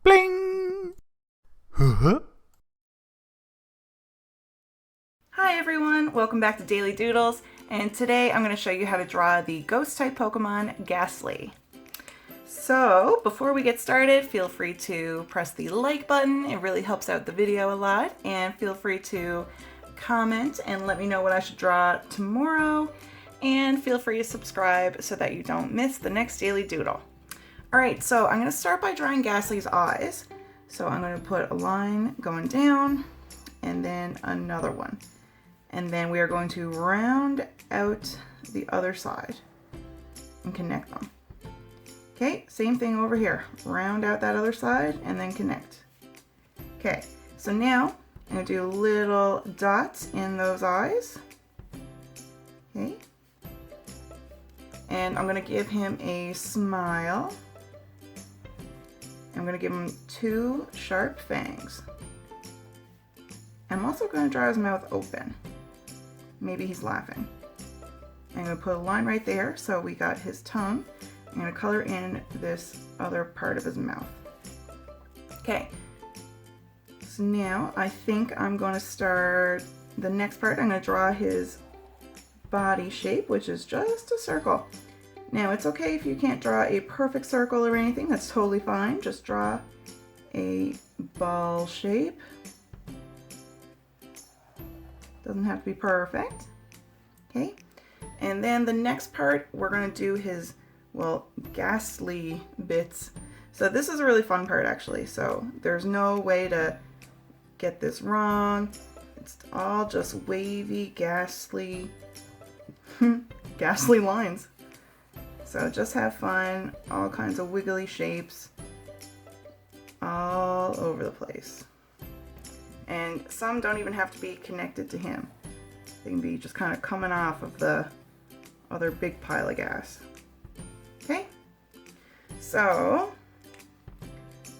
Bling! Huh? Hi everyone, welcome back to Daily Doodles, and today I'm going to show you how to draw the ghost type Pokemon Gastly. So before we get started, feel free to press the like button, it really helps out the video a lot, and feel free to comment and let me know what I should draw tomorrow, and feel free to subscribe so that you don't miss the next Daily Doodle. Alright, so I'm going to start by drawing Gastly's eyes. So I'm going to put a line going down and then another one. And then we are going to round out the other side and connect them. Okay, same thing over here. Round out that other side and then connect. Okay, so now I'm going to do little dots in those eyes. Okay. And I'm going to give him a smile. I'm going to give him 2 sharp fangs. I'm also going to draw his mouth open. Maybe he's laughing. I'm going to put a line right there so we got his tongue. I'm going to color in this other part of his mouth. Okay, so now I think I'm going to start the next part. I'm going to draw his body shape, which is just a circle. Now it's okay if you can't draw a perfect circle or anything, that's totally fine. Just draw a ball shape. Doesn't have to be perfect. Okay, and then the next part we're going to do his, well, ghastly bits. So this is a really fun part actually, so there's no way to get this wrong. It's all just wavy, ghastly, ghastly lines. So just have fun, all kinds of wiggly shapes all over the place. And some don't even have to be connected to him. They can be just kind of coming off of the other big pile of gas. Okay, so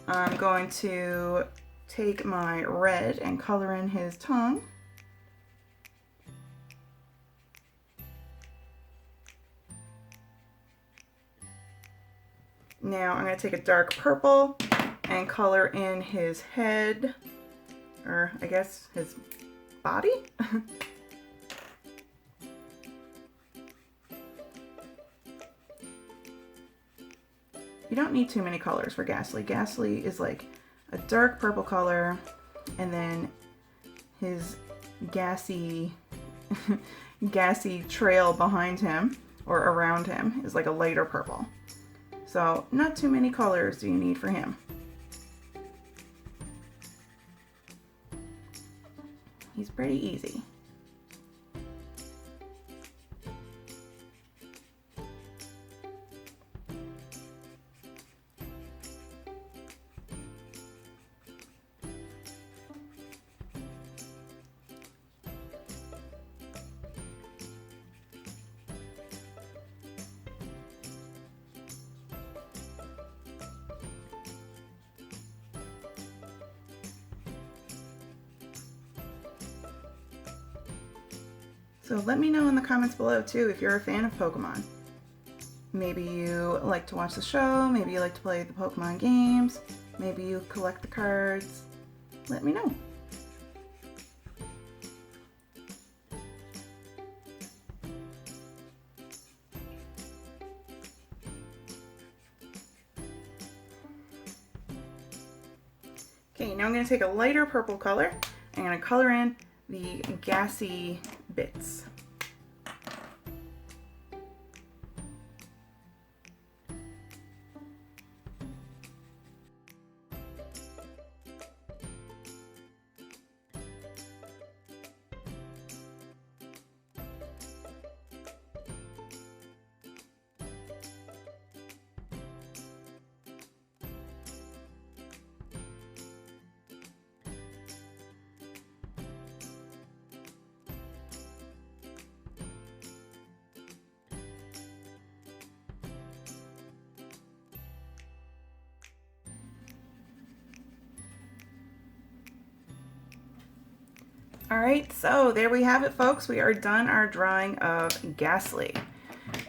I'm going to take my red and color in his tongue. Now I'm going to take a dark purple and color in his head, or I guess his body. You don't need too many colors for Gastly. Gastly is like a dark purple color, and then his gassy gassy trail behind him or around him is like a lighter purple. So not too many colors do you need for him. He's pretty easy. So let me know in the comments below too if you're a fan of Pokemon. Maybe you like to watch the show, maybe you like to play the Pokemon games, maybe you collect the cards. Let me know. Okay, now I'm going to take a lighter purple color. I'm going to color in the gassy bits. Alright, so there we have it folks. We are done our drawing of Gastly.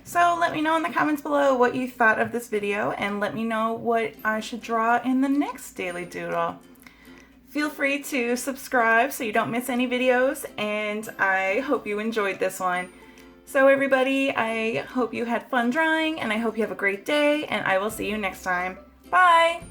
So let me know in the comments below what you thought of this video, and let me know what I should draw in the next daily doodle. Feel free to subscribe so you don't miss any videos, and I hope you enjoyed this one. So everybody, I hope you had fun drawing, and I hope you have a great day, and I will see you next time. Bye!